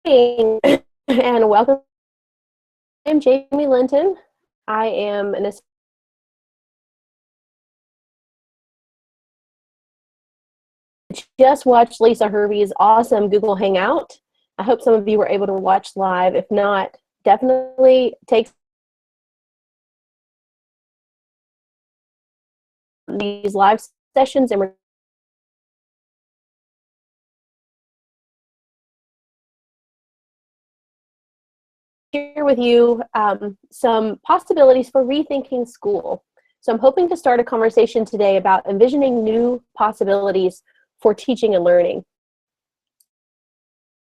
morning and welcome. I'm Jayme Linton. I am an just watched Lisa Hervey's awesome Google Hangout. I hope some of you were able to watch live. If not, definitely take these live sessions and share with you some possibilities for rethinking school. So I'm hoping to start a conversation today about envisioning new possibilities for teaching and learning.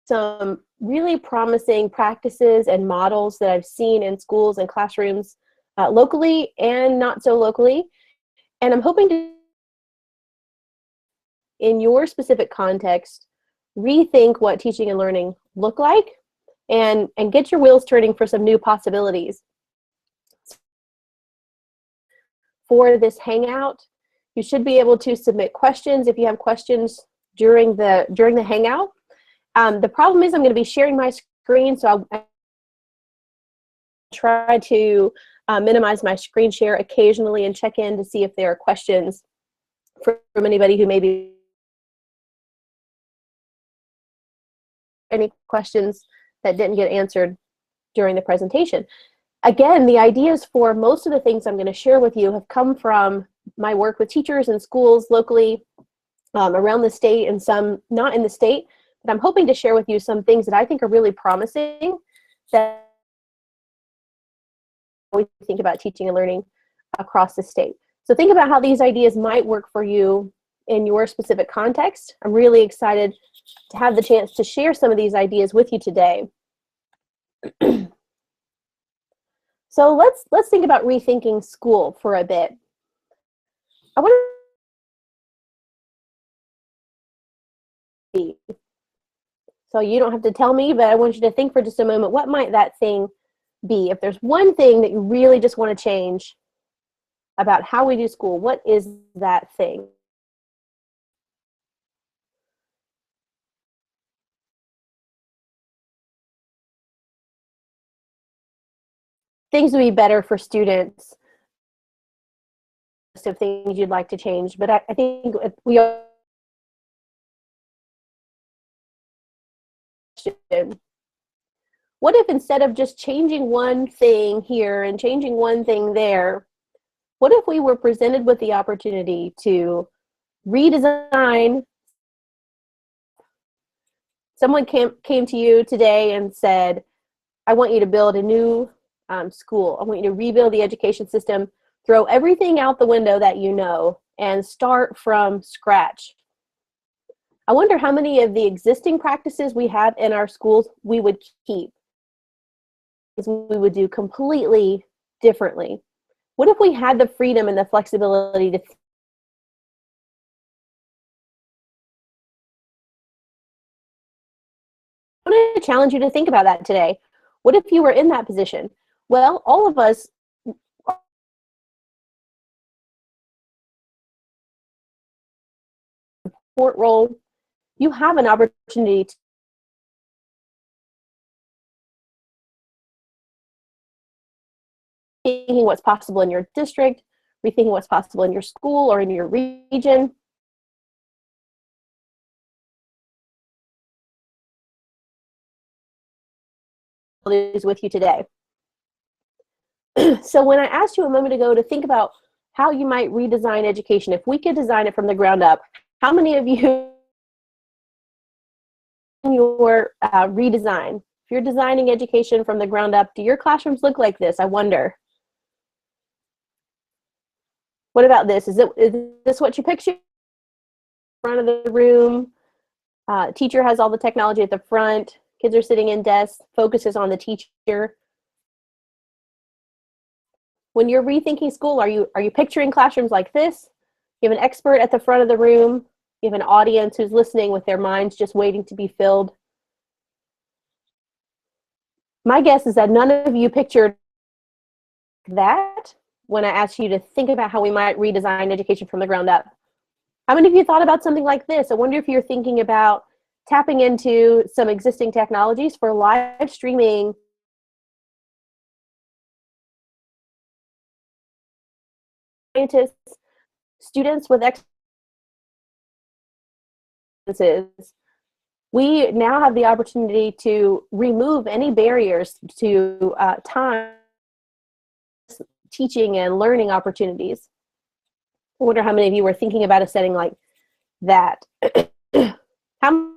Some really promising practices and models that I've seen in schools and classrooms locally and not so locally. And I'm hoping to, in your specific context, rethink what teaching and learning look like and get your wheels turning for some new possibilities. For this Hangout, you should be able to submit questions if you have questions during the Hangout. The problem is I'm going to be sharing my screen, so I'll try to minimize my screen share occasionally and check in to see if there are questions from anybody who may be any questions that didn't get answered during the presentation. Again, the ideas for most of the things I'm going to share with you have come from my work with teachers and schools locally around the state, and some not in the state. But I'm hoping to share with you some things that I think are really promising that we think about teaching and learning across the state. So think about how these ideas might work for you in your specific context. I'm really excited to have the chance to share some of these ideas with you today. So let's think about rethinking school for a bit. I want to, so you don't have to tell me, but I want you to think for just a moment, what might that thing be? If there's one thing that you really just want to change about how we do school, what is that thing? Things would be better for students, of things you'd like to change, but I think we are. What if instead of just changing one thing here and changing one thing there, what if we were presented with the opportunity to redesign? Someone came to you today and said, I want you to build a new school. I want you to rebuild the education system, throw everything out the window that you know, and start from scratch. I wonder how many of the existing practices we have in our schools we would keep, we would do completely differently. What if we had the freedom and the flexibility to I want to challenge you to think about that today. What if you were in that position? Well, all of us support role, you have an opportunity to rethinking what's possible in your district, rethinking what's possible in your school or in your region. Is with you today. So when I asked you a moment ago to think about how you might redesign education, if we could design it from the ground up, how many of you in your redesign, if you're designing education from the ground up, do your classrooms look like this? I wonder. What about this? Is this what you picture? Front of the room, teacher has all the technology at the front, kids are sitting in desks, focus is on the teacher. When you're rethinking school, are you picturing classrooms like this? You have an expert at the front of the room, you have an audience who's listening with their minds just waiting to be filled. My guess is that none of you pictured that when I asked you to think about how we might redesign education from the ground up. How many of you thought about something like this? I wonder if you're thinking about tapping into some existing technologies for live streaming scientists, students with experiences. We now have the opportunity to remove any barriers to time, teaching, and learning opportunities. I wonder how many of you were thinking about a setting like that. How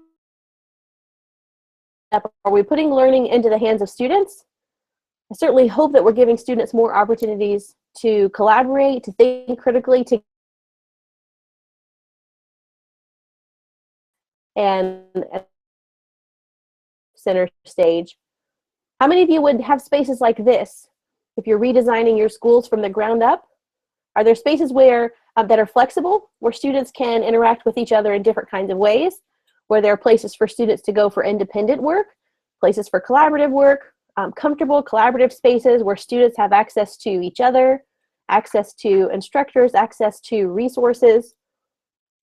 are we putting learning into the hands of students? I certainly hope that we're giving students more opportunities to collaborate, to think critically, to and center stage. How many of you would have spaces like this if you're redesigning your schools from the ground up? Are there spaces where that are flexible, where students can interact with each other in different kinds of ways, where there are places for students to go for independent work, places for collaborative work, comfortable collaborative spaces where students have access to each other, access to instructors, access to resources,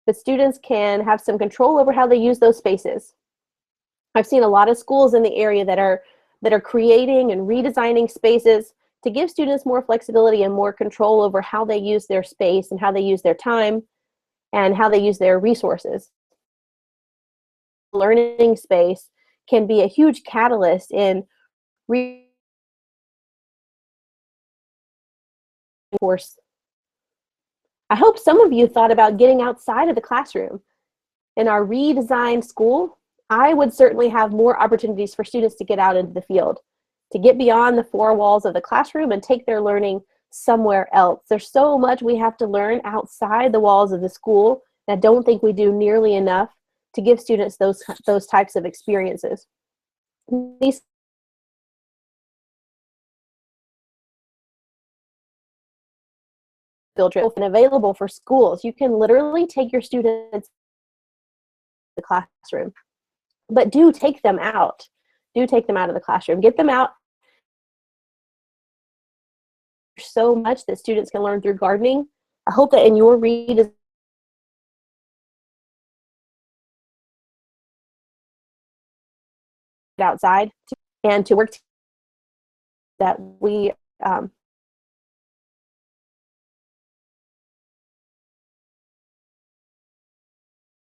but students can have some control over how they use those spaces. I've seen a lot of schools in the area that are creating and redesigning spaces to give students more flexibility and more control over how they use their space and how they use their time and how they use their resources. Learning space can be a huge catalyst in reinforce. I hope some of you thought about getting outside of the classroom. In our redesigned school, I would certainly have more opportunities for students to get out into the field, to get beyond the four walls of the classroom and take their learning somewhere else. There's so much we have to learn outside the walls of the school, and I don't think we do nearly enough to give students those types of experiences. These field trips and available for schools. You can literally take your students to the classroom, but do take them out. Do take them out of the classroom. Get them out. So much that students can learn through gardening. I hope that in your read outside and to work that we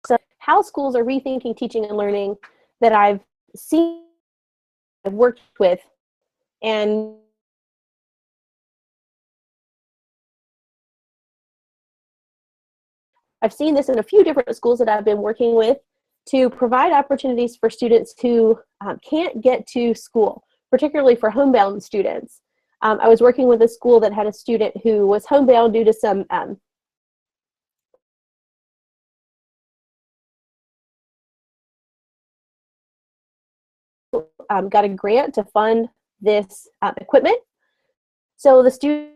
so how schools are rethinking teaching and learning that I've seen, I've worked with, and I've seen this in a few different schools that I've been working with to provide opportunities for students who can't get to school, particularly for homebound students. I was working with a school that had a student who was homebound due to some got a grant to fund this equipment. So the student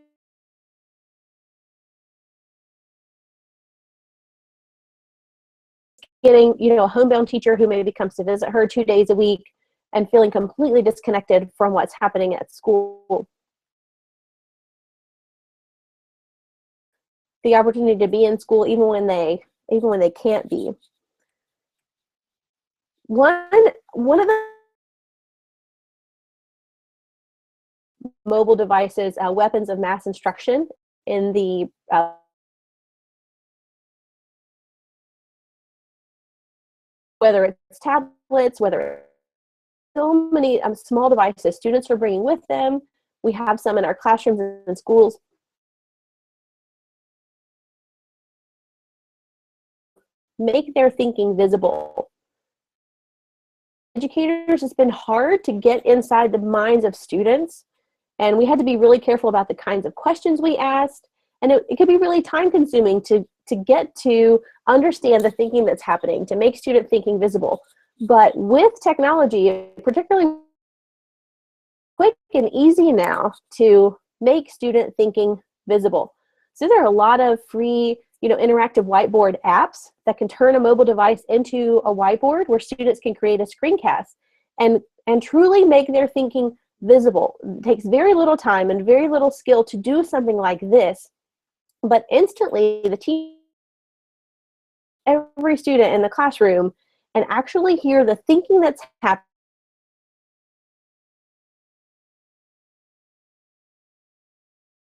getting, a homebound teacher who maybe comes to visit her 2 days a week and feeling completely disconnected from what's happening at school. The opportunity to be in school even when they can't be. One of the mobile devices, weapons of mass instruction in the whether it's tablets, whether it's so many small devices students are bringing with them. We have some in our classrooms and schools. Make their thinking visible. Educators, it's been hard to get inside the minds of students, and we had to be really careful about the kinds of questions we asked, and it could be really time consuming to get to understand the thinking that's happening, to make student thinking visible. But with technology, particularly quick and easy now to make student thinking visible. So there are a lot of free, interactive whiteboard apps that can turn a mobile device into a whiteboard where students can create a screencast and truly make their thinking visible. It takes very little time and very little skill to do something like this, but instantly every student in the classroom and actually hear the thinking that's happening.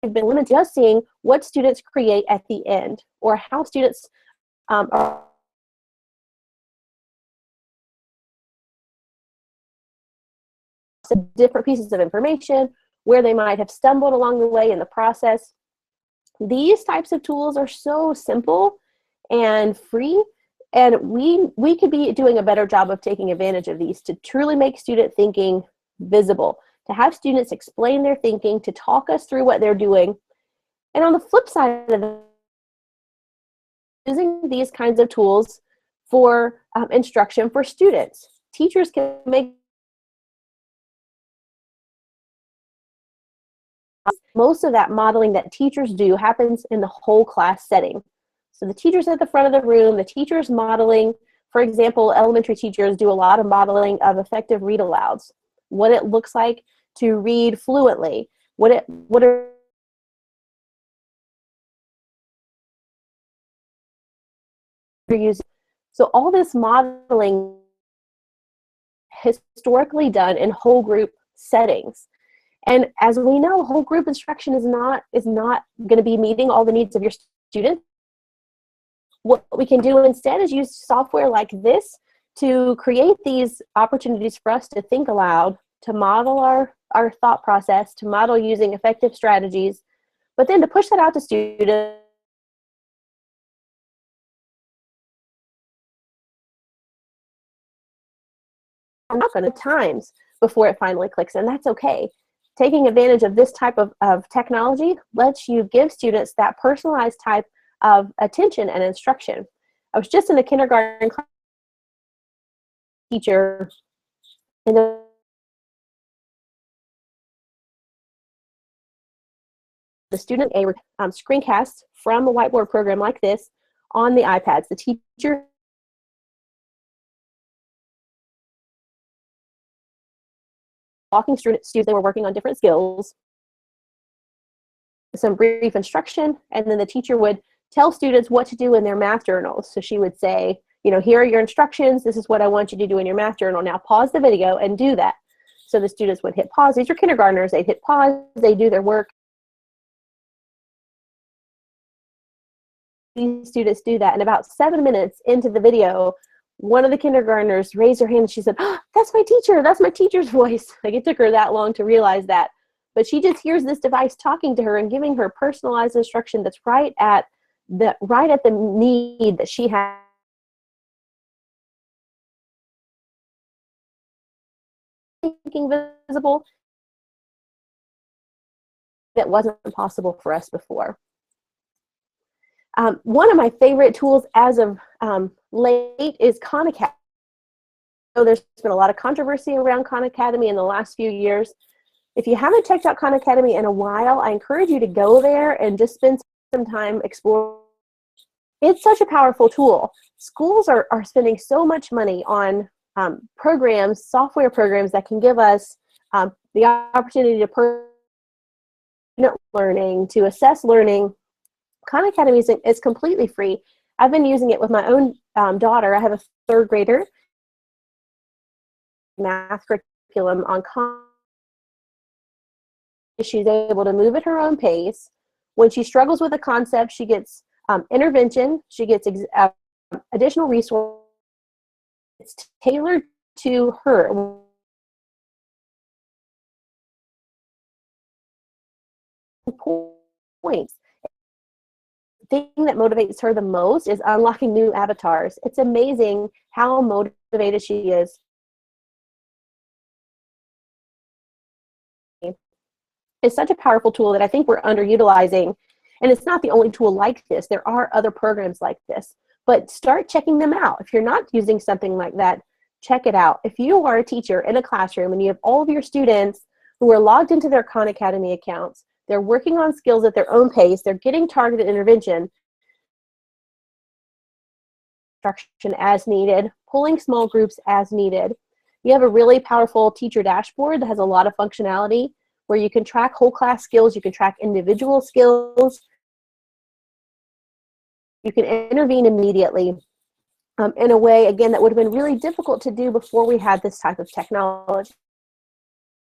I've been limited just seeing what students create at the end, or how students are different pieces of information, where they might have stumbled along the way in the process. These types of tools are so simple and free, and we could be doing a better job of taking advantage of these to truly make student thinking visible, to have students explain their thinking, to talk us through what they're doing. And on the flip side of it, using these kinds of tools for instruction for students. Teachers can make most of that modeling that teachers do happens in the whole class setting. So the teacher's at the front of the room, the teacher's modeling. For example, elementary teachers do a lot of modeling of effective read alouds, what it looks like to read fluently, what are using. So all this modeling historically done in whole group settings. And as we know, whole group instruction is not going to be meeting all the needs of your students. What we can do instead is use software like this to create these opportunities for us to think aloud, to model our thought process, to model using effective strategies, but then to push that out to students. I'm not going to times before it finally clicks, and that's okay. Taking advantage of this type of technology lets you give students that personalized type of attention and instruction. I was just in a kindergarten class teacher, and the student a screencast from a whiteboard program like this on the iPads. The teacher walking students, they were working on different skills, some brief instruction, and then the teacher would tell students what to do in their math journals. So she would say, you know, here are your instructions. This is what I want you to do in your math journal. Now pause the video and do that. So the students would hit pause. These are kindergartners. They'd hit pause. They do their work. These students do that. And about 7 minutes into the video, one of the kindergartners raised her hand and she said, oh, that's my teacher. That's my teacher's voice. Like, it took her that long to realize that. But she just hears this device talking to her and giving her personalized instruction that's right at the need that she has. Making visible that wasn't possible for us before. One of my favorite tools as of late is Khan Academy. So there's been a lot of controversy around Khan Academy in the last few years. If you haven't checked out Khan Academy in a while, I encourage you to go there and just spend some time exploring. It's such a powerful tool. Schools are spending so much money on programs, software programs that can give us the opportunity to learning, to assess learning. Khan Academy is completely free. I've been using it with my own daughter. I have a third grader. Math curriculum on Khan. She's able to move at her own pace. When she struggles with a concept, she gets intervention. She gets additional resources. It's tailored to her. Points. The thing that motivates her the most is unlocking new avatars. It's amazing how motivated she is. It's such a powerful tool that I think we're underutilizing. And it's not the only tool like this. There are other programs like this. But start checking them out. If you're not using something like that, check it out. If you are a teacher in a classroom and you have all of your students who are logged into their Khan Academy accounts, they're working on skills at their own pace, they're getting targeted intervention, instruction as needed, pulling small groups as needed. You have a really powerful teacher dashboard that has a lot of functionality where you can track whole class skills, you can track individual skills, you can intervene immediately. in a way, again, that would have been really difficult to do before we had this type of technology.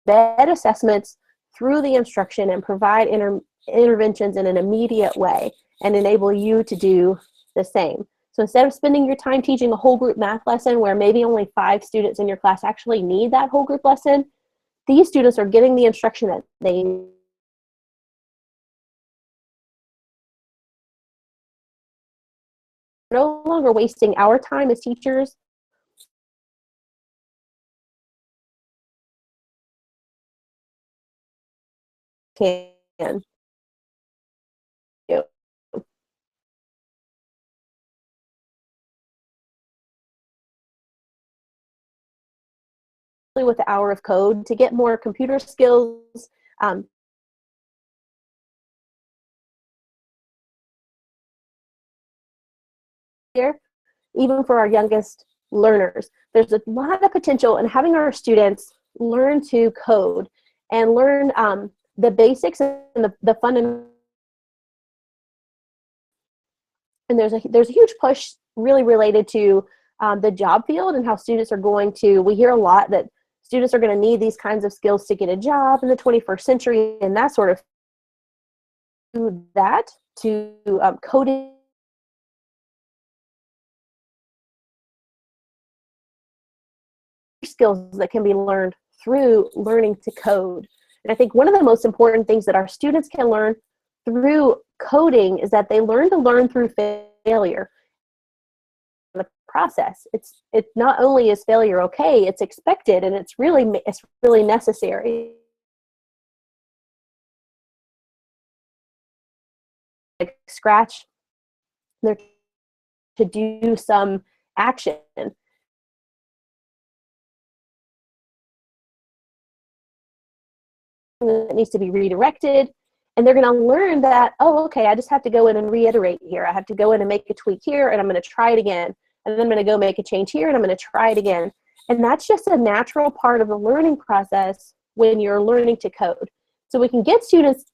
Embed assessments through the instruction and provide interventions in an immediate way and enable you to do the same. So instead of spending your time teaching a whole group math lesson where maybe only 5 students in your class actually need that whole group lesson, these students are getting the instruction that they need. No longer wasting our time as teachers can do. With the hour of code to get more computer skills, here, even for our youngest learners. There's a lot of potential in having our students learn to code and learn the basics and the fundamentals. And there's a huge push really related to the job field and how students are going to, we hear a lot that students are going to need these kinds of skills to get a job in the 21st century and that sort of that to coding skills that can be learned through learning to code. And I think one of the most important things that our students can learn through coding is that they learn to learn through failure. The process, it not only is failure okay, it's expected and it's really necessary. Like scratch there to do some action that needs to be redirected, and they're going to learn that, oh, okay, I just have to go in and reiterate here. I have to go in and make a tweak here, and I'm going to try it again. And then I'm going to go make a change here, and I'm going to try it again. And that's just a natural part of the learning process when you're learning to code. So we can get students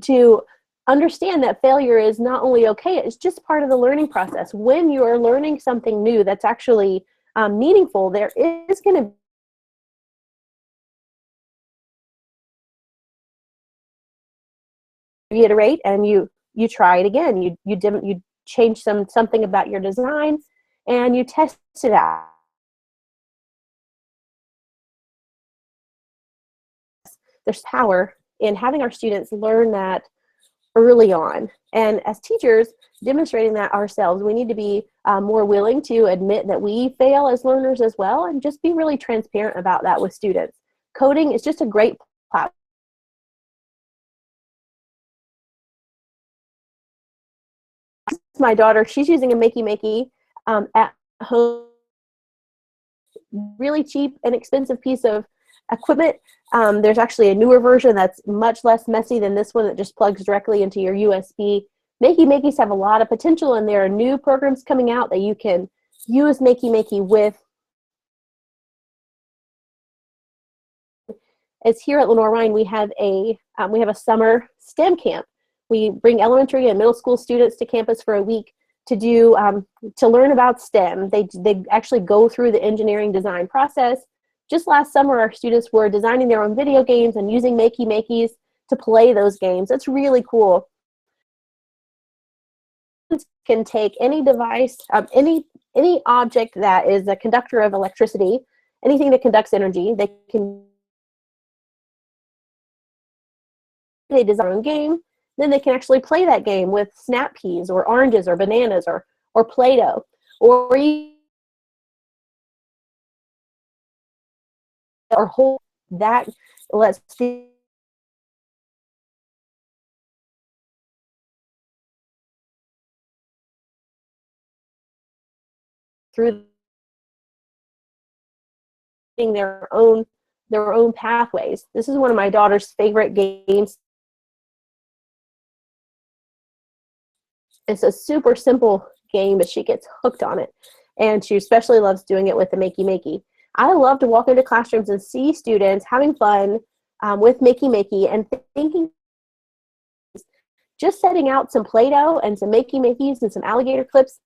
to understand that failure is not only okay, it's just part of the learning process. When you are learning something new that's actually meaningful, there is going to reiterate and you try it again. You change something about your design and you test it out. There's power in having our students learn that early on. And as teachers, demonstrating that ourselves, we need to be more willing to admit that we fail as learners as well and just be really transparent about that with students. Coding is just a great platform. My daughter, she's using a Makey at home, really cheap and expensive piece of equipment. There's actually a newer version that's much less messy than this one that just plugs directly into your USB. Makey have a lot of potential, and there are new programs coming out that you can use Makey with. As here at Lenoir-Rhyne, we have a summer STEM camp. We bring elementary and middle school students to campus for a week to do to learn about STEM. They actually go through the engineering design process. Just last summer, our students were designing their own video games and using Makeys to play those games. It's really cool. Can take any device, any object that is a conductor of electricity, anything that conducts energy. They can design their own game. Then they can actually play that game with snap peas or oranges or bananas or Play-Doh, or whole that lets through their own pathways. This is one of my daughter's favorite games. It's a super simple game, but she gets hooked on it. And she especially loves doing it with the Makey. I love to walk into classrooms and see students having fun with Makey and thinking, just setting out some Play-Doh and some Makeys and some alligator clips,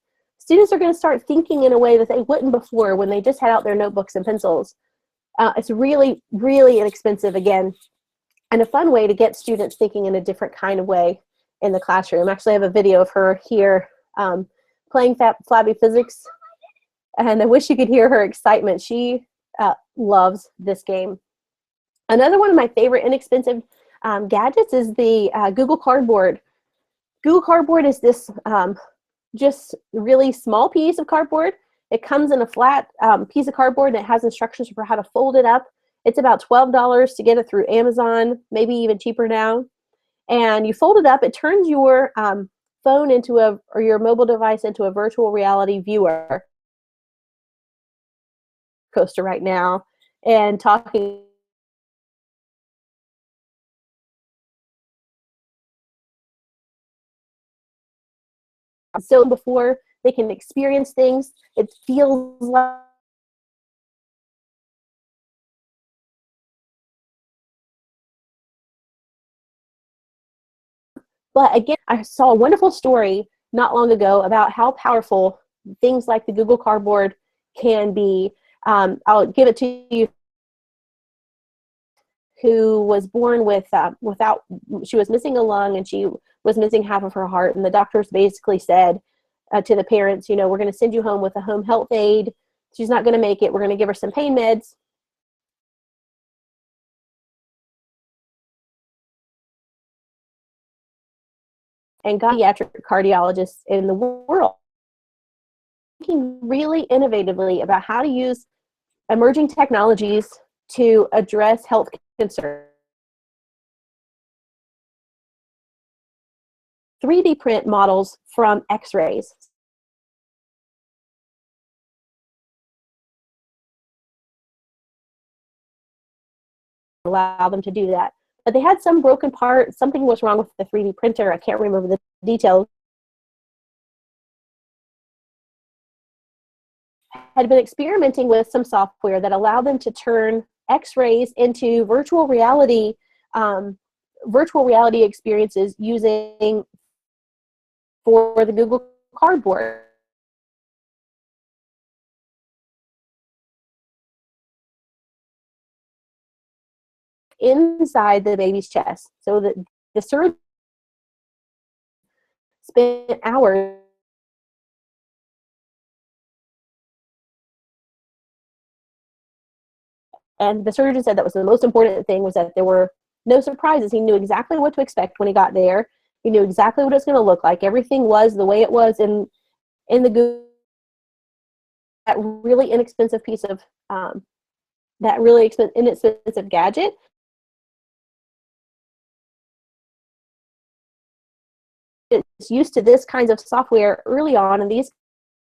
students are going to start thinking in a way that they wouldn't before when they just had out their notebooks and pencils. It's really, really inexpensive, again, and a fun way to get students thinking in a different kind of way in the classroom. Actually, I have a video of her here playing Flabby Physics, and I wish you could hear her excitement. She loves this game. Another one of my favorite inexpensive gadgets is the Google Cardboard. Google Cardboard is this just really small piece of cardboard. It comes in a flat piece of cardboard, and it has instructions for how to fold it up. It's about $12 to get it through Amazon, maybe even cheaper now. And you fold it up. It turns your phone into or your mobile device into a virtual reality viewer. Coaster right now, and talking so before they can experience things, it feels like but again, I saw a wonderful story not long ago about how powerful things like the Google Cardboard can be. I'll give it to you. Who was born with she was missing a lung, and she was missing half of her heart, and the doctors basically said to the parents, you know, we're going to send you home with a home health aide. She's not going to make it. We're going to give her some pain meds. And pediatric cardiologists in the world, thinking really innovatively about how to use emerging technologies to address health concerns. 3D print models from X-rays. Allow them to do that. But they had some broken part, something was wrong with the 3D printer. I can't remember the details. Had been experimenting with some software that allowed them to turn X-rays into virtual reality experiences using for the Google Cardboard. Inside the baby's chest, so that the surgeon spent hours and the surgeon said that was the most important thing, was that there were no surprises. He knew exactly what to expect when he got there. He knew exactly what it was going to look like. Everything was the way it was in the Google. That really inexpensive piece of that really inexpensive gadget is used to this kinds of software early on, and these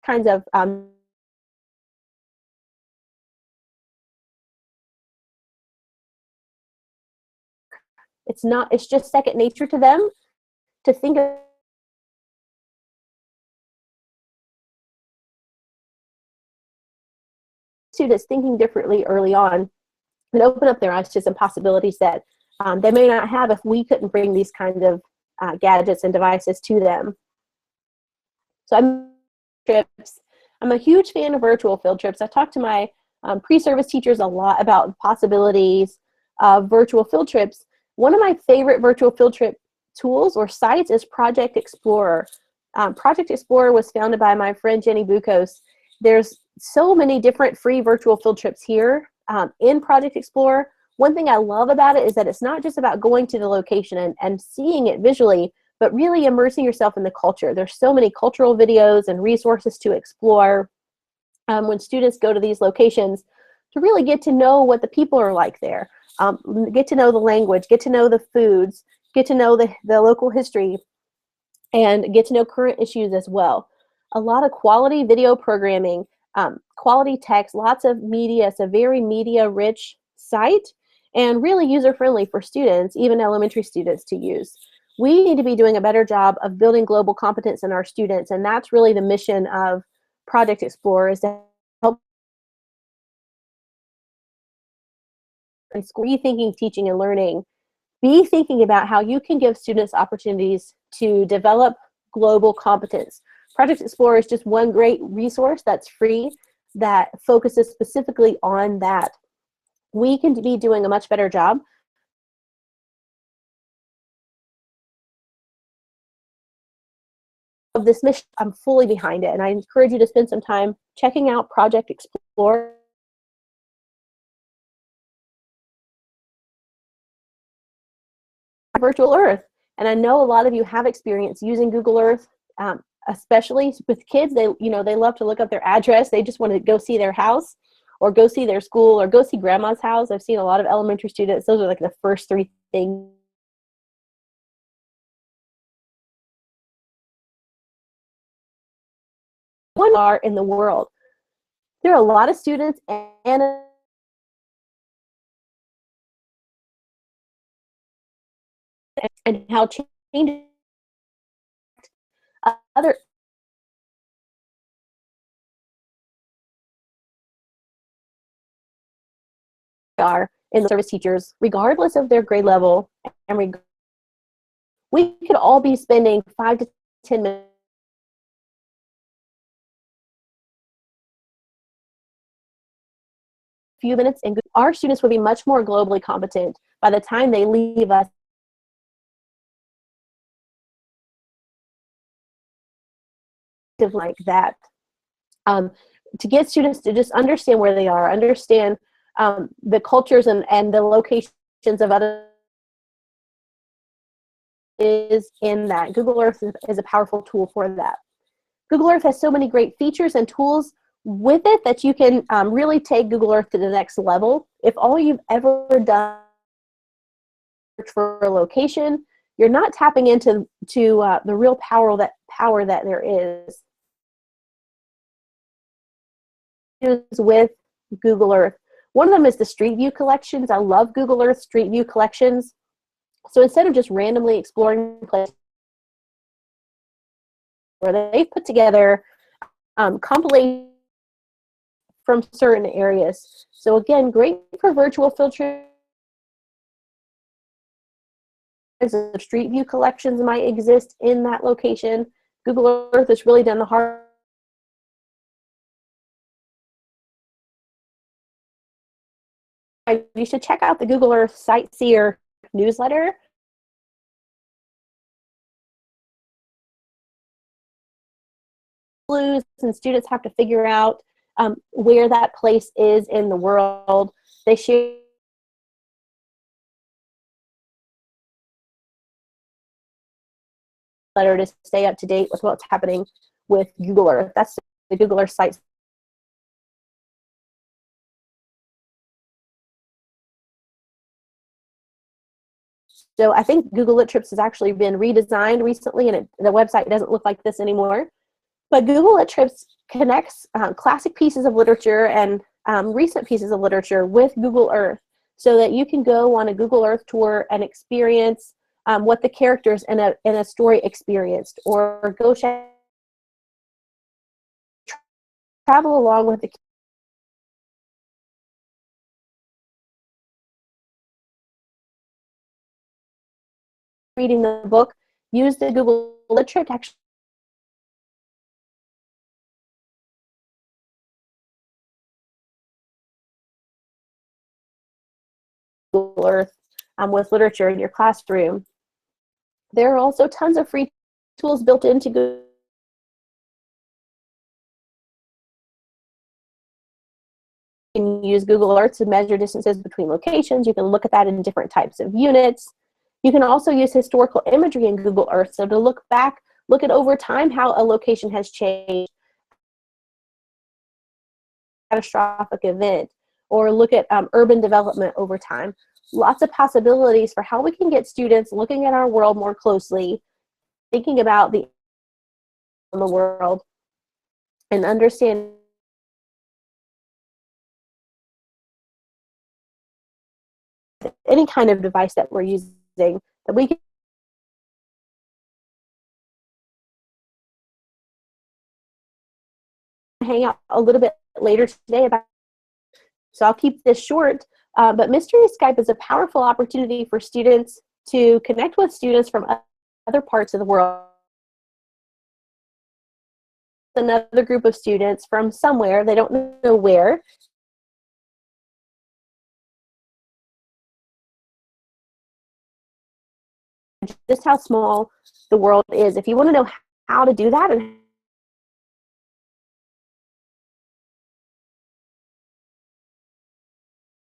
kinds of it's just second nature to them to think of students thinking differently early on and open up their eyes to some possibilities that they may not have if we couldn't bring these kinds of gadgets and devices to them. So I'm a huge fan of virtual field trips. I talk to my pre-service teachers a lot about the possibilities of virtual field trips. One of my favorite virtual field trip tools or sites is Project Explorer. Project Explorer was founded by my friend Jenny Bukos. There's so many different free virtual field trips here in Project Explorer. One thing I love about it is that it's not just about going to the location and seeing it visually, but really immersing yourself in the culture. There's so many cultural videos and resources to explore when students go to these locations, to really get to know what the people are like there, get to know the language, get to know the foods, get to know the local history, and get to know current issues as well. A lot of quality video programming, quality text, lots of media. It's a very media-rich site and really user-friendly for students, even elementary students, to use. We need to be doing a better job of building global competence in our students, and that's really the mission of Project Explorer, is to help in school, rethinking teaching and learning. Be thinking about how you can give students opportunities to develop global competence. Project Explorer is just one great resource that's free that focuses specifically on that. We can be doing a much better job of this mission. I'm fully behind it, and I encourage you to spend some time checking out Project Explorer. Virtual Earth. And I know a lot of you have experience using Google Earth, especially with kids. They love to look up their address. They just want to go see their house or go see their school or go see grandma's house. I've seen a lot of elementary students. Those are like the first three things. One are in the world. There are a lot of students and how changes other are in the service teachers, regardless of their grade level, and we could all be spending 5 to 10 minutes, few minutes, and our students would be much more globally competent by the time they leave us. Like that, to get students to just understand where they are, understand the cultures and the locations of other is in that. Google Earth is a powerful tool for that. Google Earth has so many great features and tools with it that you can really take Google Earth to the next level. If all you've ever done is search for a location, you're not tapping into the real power that there is with Google Earth. One of them is the Street View collections. I love Google Earth Street View collections. So instead of just randomly exploring places, where they've put together compilations from certain areas. So again, great for virtual filtering. Street View collections might exist in that location. Google Earth has really done the hard. You should check out the Google Earth Sightseer newsletter. And students have to figure out where that place is in the world. They share letter to stay up to date with what's happening with Google Earth. That's the Google Earth site. So I think Google Lit Trips has actually been redesigned recently, and the website doesn't look like this anymore. But Google Lit Trips connects classic pieces of literature and recent pieces of literature with Google Earth, so that you can go on a Google Earth tour and experience what the characters in a story experienced, or go travel along with the reading the book. Use the Google Lit Trip to actually Google Earth with literature in your classroom. There are also tons of free tools built into Google. You can use Google Earth to measure distances between locations. You can look at that in different types of units. You can also use historical imagery in Google Earth, so to look back, look at over time how a location has changed, catastrophic event, or look at urban development over time. Lots of possibilities for how we can get students looking at our world more closely, thinking about the world, and understanding any kind of device that we're using, that we can hang out a little bit later today about. So I'll keep this short, but Mystery Skype is a powerful opportunity for students to connect with students from other parts of the world. another group of students from somewhere, they don't know where. Just how small the world is. If you want to know how to do that, and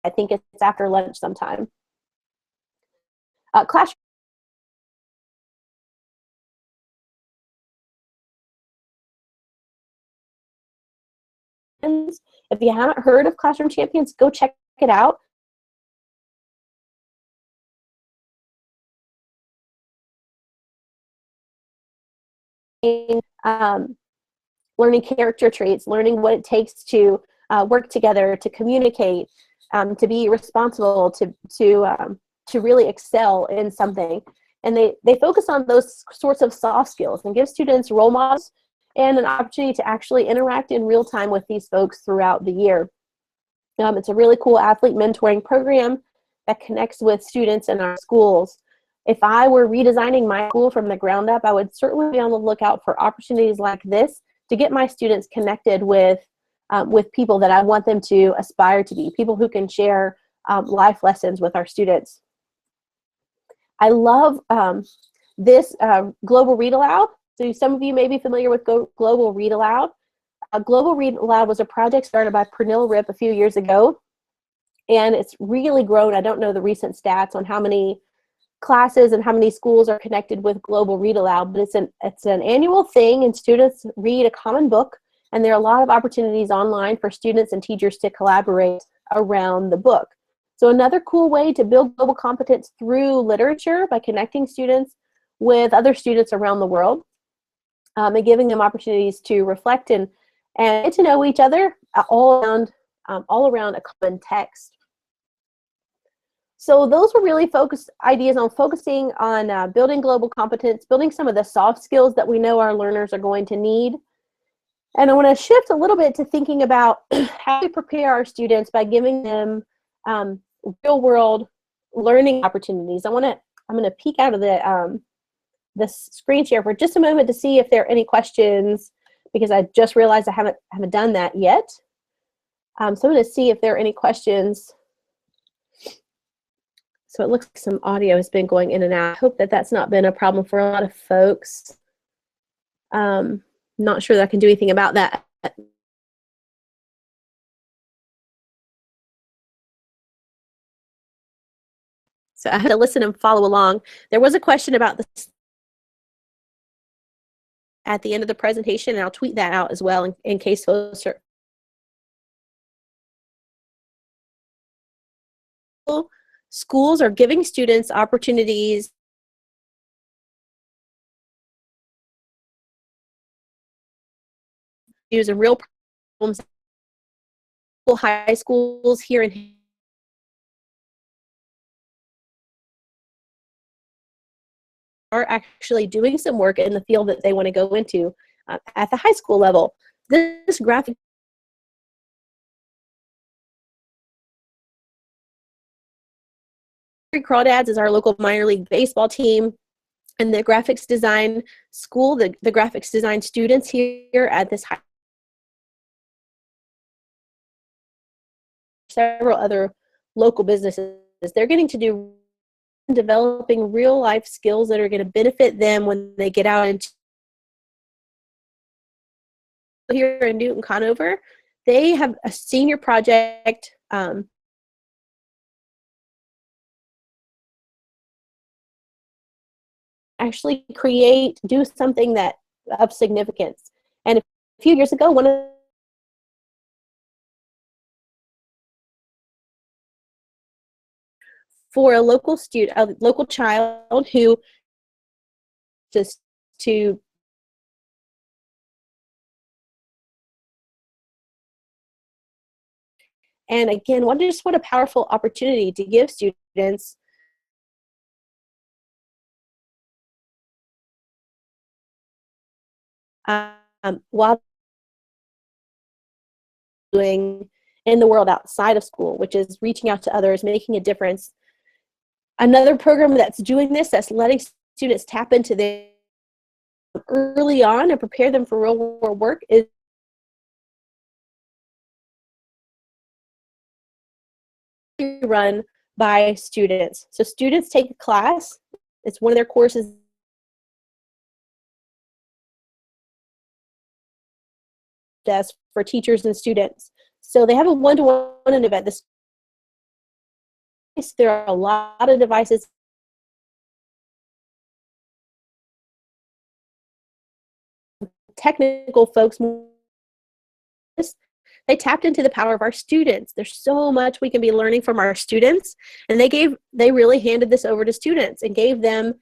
I think it's after lunch sometime. Classroom. If you haven't heard of Classroom Champions, go check it out. Learning character traits, learning what it takes to work together, to communicate, to be responsible, to really excel in something. And they focus on those sorts of soft skills and give students role models and an opportunity to actually interact in real time with these folks throughout the year. It's a really cool athlete mentoring program that connects with students in our schools. If I were redesigning my school from the ground up, I would certainly be on the lookout for opportunities like this to get my students connected with people that I want them to aspire to be, people who can share life lessons with our students. I love this Global Read Aloud. So some of you may be familiar with Global Read Aloud. Global Read Aloud was a project started by Pernille Ripp a few years ago, and it's really grown. I don't know the recent stats on how many classes and how many schools are connected with Global Read Aloud, but it's an annual thing, and students read a common book, and there are a lot of opportunities online for students and teachers to collaborate around the book. So another cool way to build global competence through literature by connecting students with other students around the world and giving them opportunities to reflect and get to know each other all around a common text. So those were really ideas on focusing on building global competence, building some of the soft skills that we know our learners are going to need. And I want to shift a little bit to thinking about how we prepare our students by giving them real-world learning opportunities. I'm going to peek out of the screen share for just a moment to see if there are any questions, because I just realized I haven't done that yet. So I'm going to see if there are any questions. So it looks like some audio has been going in and out. I hope that that's not been a problem for a lot of folks. Not sure that I can do anything about that. So I had to listen and follow along. There was a question about this at the end of the presentation, and I'll tweet that out as well in case folks are. Schools are giving students opportunities using real problems. High schools here in are actually doing some work in the field that they want to go into at the high school level. This graphic Crawdads is our local minor league baseball team, and the graphics design school, the graphics design students here at this high, several other local businesses, they're getting to do developing real life skills that are going to benefit them when they get out into here in Newton Conover. They have a senior project actually do something that of significance. And a few years ago, one of for a local child who just to and again, what a powerful opportunity to give students while doing in the world outside of school, which is reaching out to others, making a difference. Another program that's doing this, that's letting students tap into their early on and prepare them for real world work is run by students. So students take a class. It's one of their courses desk for teachers and students. So they have a one-to-one event. There are a lot of devices, technical folks, they tapped into the power of our students. There's so much we can be learning from our students, and they really handed this over to students and gave them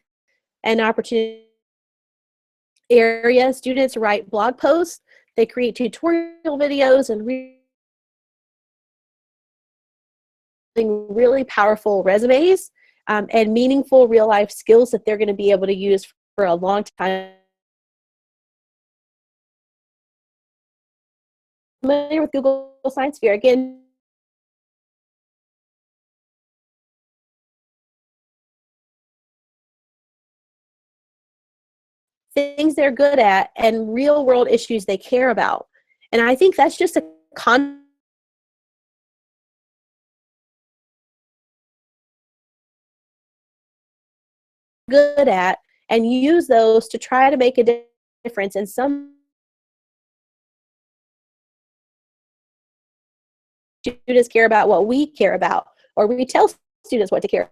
an opportunity. Students write blog posts, they create tutorial videos, and really powerful resumes, and meaningful real life skills that they're going to be able to use for a long time. Familiar with Google Science Fair? Again, things they're good at and real world issues they care about. And I think that's just a good at, and use those to try to make a difference in some. Students care about what we care about, or we tell students what to care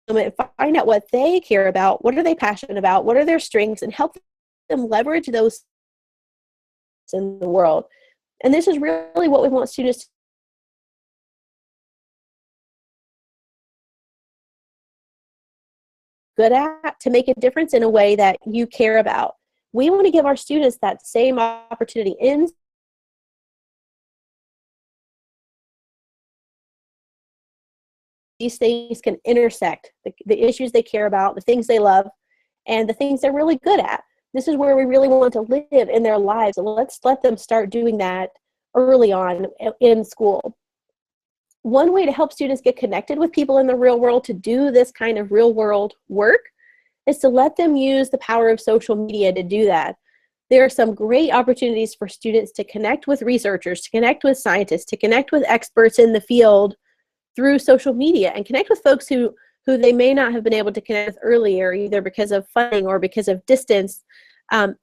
about. Find out what they care about, what are they passionate about, what are their strengths, and help them leverage those in the world. And this is really what we want students good at, to make a difference in a way that you care about. We want to give our students that same opportunity in these things can intersect the issues they care about, the things they love, and the things they're really good at. This is where we really want to live in their lives. And let's let them start doing that early on in school. One way to help students get connected with people in the real world to do this kind of real world work is to let them use the power of social media to do that. There are some great opportunities for students to connect with researchers, to connect with scientists, to connect with experts in the field through social media, and connect with folks who they may not have been able to connect with earlier, either because of funding or because of distance,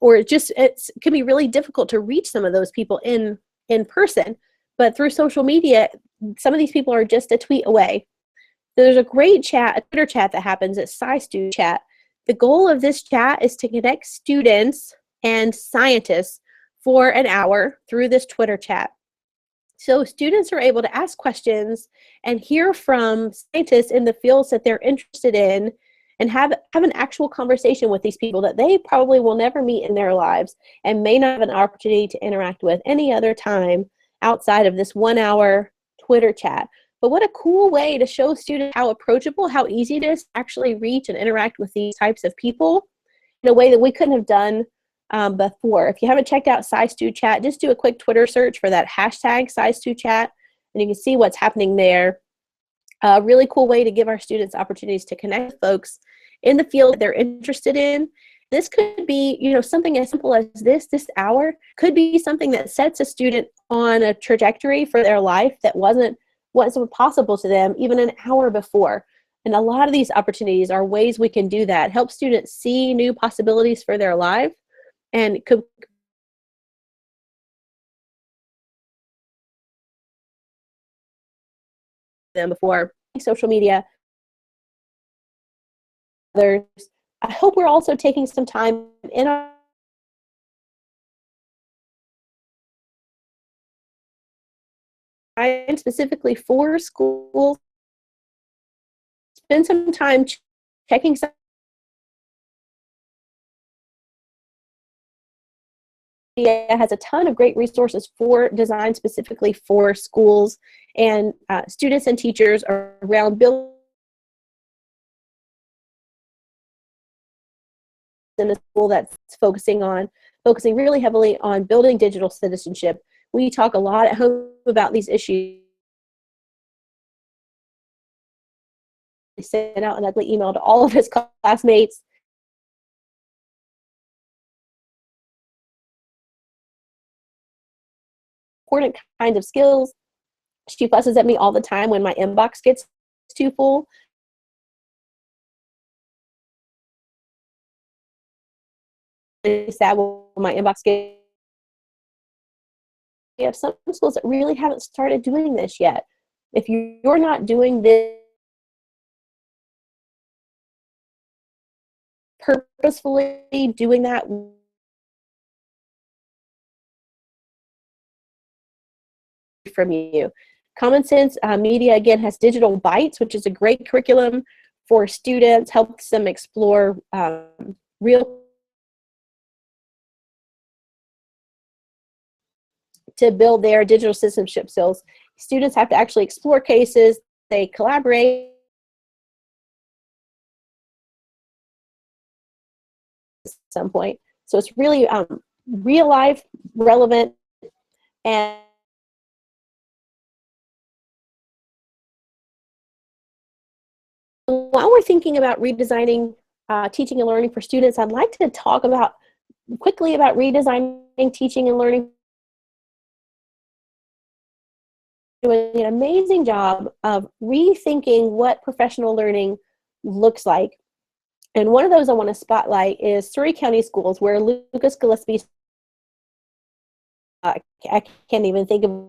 or it can be really difficult to reach some of those people in person. But through social media, some of these people are just a tweet away. There's a great chat, a Twitter chat that happens at SciStu Chat. The goal of this chat is to connect students and scientists for an hour through this Twitter chat. So students are able to ask questions and hear from scientists in the fields that they're interested in, and have an actual conversation with these people that they probably will never meet in their lives and may not have an opportunity to interact with any other time outside of this 1 hour Twitter chat. But what a cool way to show students how approachable, how easy it is to actually reach and interact with these types of people in a way that we couldn't have done before. If you haven't checked out SciStu Chat, just do a quick Twitter search for that hashtag SciStu Chat, and you can see what's happening there. A really cool way to give our students opportunities to connect with folks in the field that they're interested in. This could be, something as simple as this hour could be something that sets a student on a trajectory for their life that wasn't possible to them even an hour before. And a lot of these opportunities are ways we can do that, help students see new possibilities for their life, and them before social media. Others, I hope we're also taking some time in our time specifically for schools. Spend some time checking some has a ton of great resources for design specifically for schools and students and teachers around building in a school that's focusing really heavily on building digital citizenship. We talk a lot at home about these issues. I sent out an ugly email to all of his classmates important kinds of skills. She fusses at me all the time when my inbox gets too full. Really sad when my inbox gets. We have some schools that really haven't started doing this yet. If you're not doing this purposefully, doing that from you. Common Sense Media, again, has Digital Bites, which is a great curriculum for students, helps them explore real to build their digital citizenship skills. Students have to actually explore cases, they collaborate at some point. So it's really real life, relevant, and while we're thinking about redesigning teaching and learning for students, I'd like to talk quickly about redesigning teaching and learning. Doing an amazing job of rethinking what professional learning looks like. And one of those I want to spotlight is Surrey County Schools, where Lucas Gillespie, I can't even think of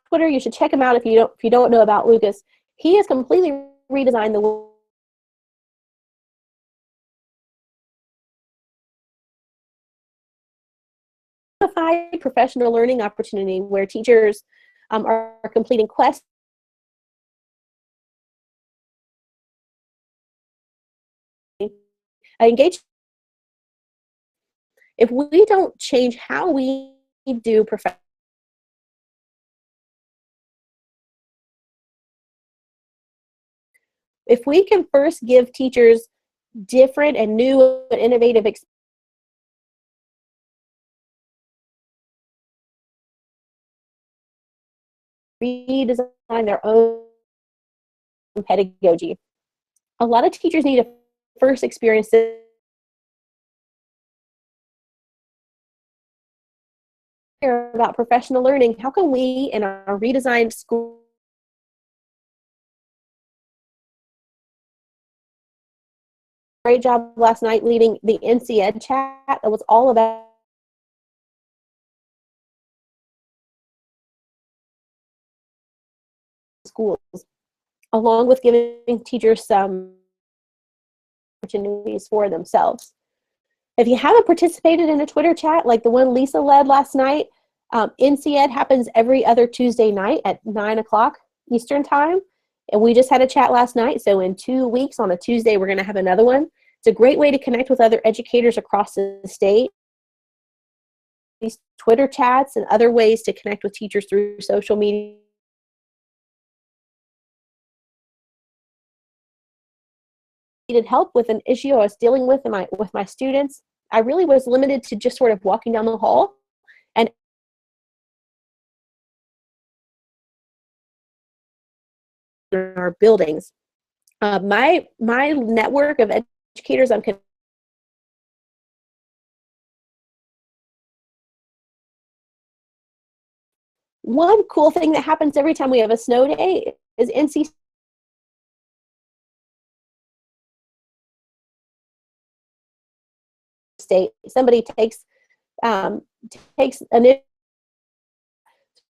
Twitter. You should check him out if you don't know about Lucas. He has completely redesigned the unified professional learning opportunity where teachers are completing quests, engage. If we don't change how we do professional, if we can first give teachers different and new and innovative redesign their own pedagogy. A lot of teachers need to first experience this about professional learning. How can we in our redesigned school great job last night leading the NC Ed chat that was all about schools, along with giving teachers some opportunities for themselves. If you haven't participated in a Twitter chat like the one Lisa led last night, NC Ed happens every other Tuesday night at 9 o'clock Eastern time. And we just had a chat last night. So in 2 weeks on a Tuesday, we're going to have another one. It's a great way to connect with other educators across the state. These Twitter chats and other ways to connect with teachers through social media. Needed help with an issue I was dealing with my students. I really was limited to just sort of walking down the hall and in our buildings. My network of educators I'm one cool thing that happens every time we have a snow day is NC State. Somebody takes an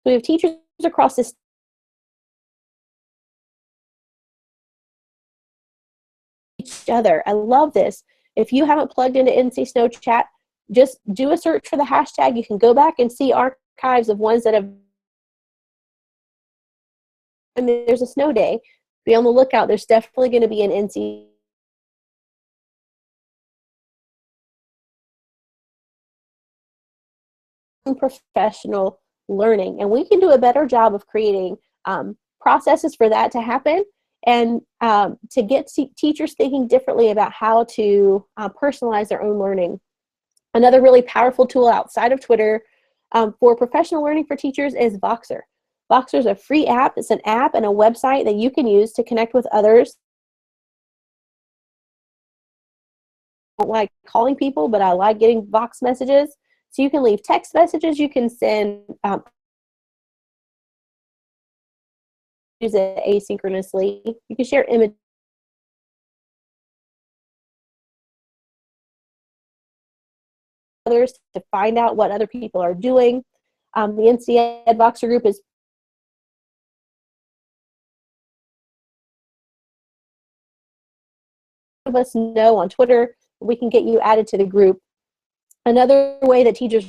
we have teachers across this each other. I love this. If you haven't plugged into NC Snow Chat, just do a search for the hashtag. You can go back and see archives of ones that have, and there's a snow day. Be on the lookout. There's definitely going to be an NC professional learning, and we can do a better job of creating processes for that to happen, and to get teachers thinking differently about how to personalize their own learning. Another really powerful tool outside of Twitter for professional learning for teachers is Voxer. Voxer is a free app. It's an app and a website that you can use to connect with others don't like calling people, but I like getting Vox messages. So you can leave text messages, you can send use it asynchronously, you can share images others to find out what other people are doing. The NC Ed Voxer group is of us know on Twitter. We can get you added to the group. Another way that teachers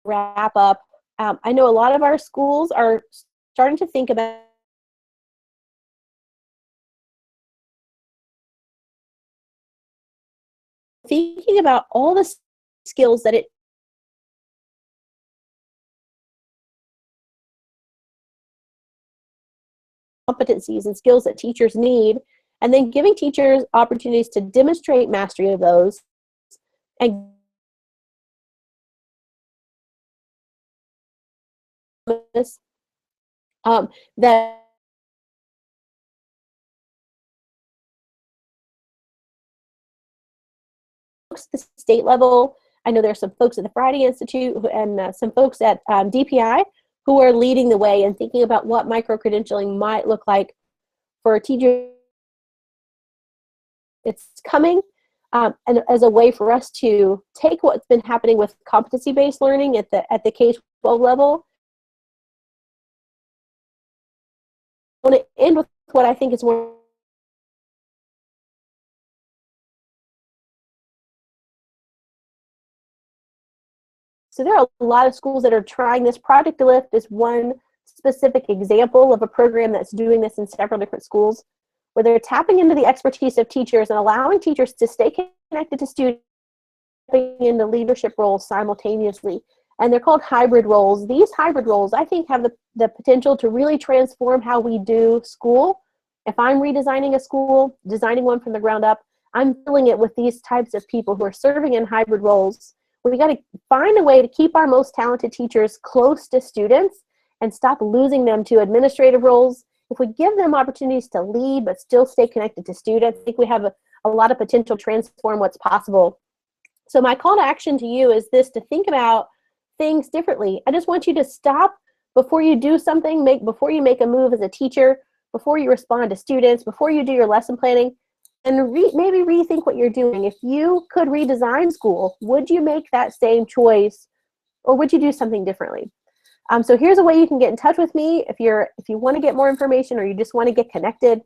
wrap up, I know a lot of our schools are starting to think about all the skills that it competencies and skills that teachers need, and then giving teachers opportunities to demonstrate mastery of those and that folks at the state level, I know there's some folks at the Friday Institute and some folks at DPI who are leading the way and thinking about what micro-credentialing might look like for a teacher. It's coming, and as a way for us to take what's been happening with competency-based learning at the K-12 level. I want to end with what I think is one. So there are a lot of schools that are trying this. Project Lift is one specific example of a program that's doing this in several different schools, where they're tapping into the expertise of teachers and allowing teachers to stay connected to students into leadership roles simultaneously. And they're called hybrid roles. These hybrid roles, I think, have the potential to really transform how we do school. If I'm redesigning a school, designing one from the ground up, I'm filling it with these types of people who are serving in hybrid roles. We got to find a way to keep our most talented teachers close to students and stop losing them to administrative roles. If we give them opportunities to lead but still stay connected to students, I think we have a lot of potential to transform what's possible. So my call to action to you is this: to think about things differently. I just want you to stop before you do something, before you make a move as a teacher, before you respond to students, before you do your lesson planning, and maybe rethink what you're doing. If you could redesign school, would you make that same choice, or would you do something differently? So here's a way you can get in touch with me if you want to get more information or you just want to get connected.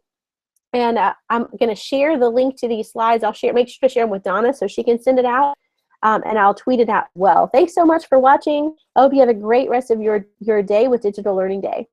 And I'm going to share the link to these slides. Make sure to share them with Donna so she can send it out, and I'll tweet it out as well. Thanks so much for watching. I hope you have a great rest of your day with Digital Learning Day.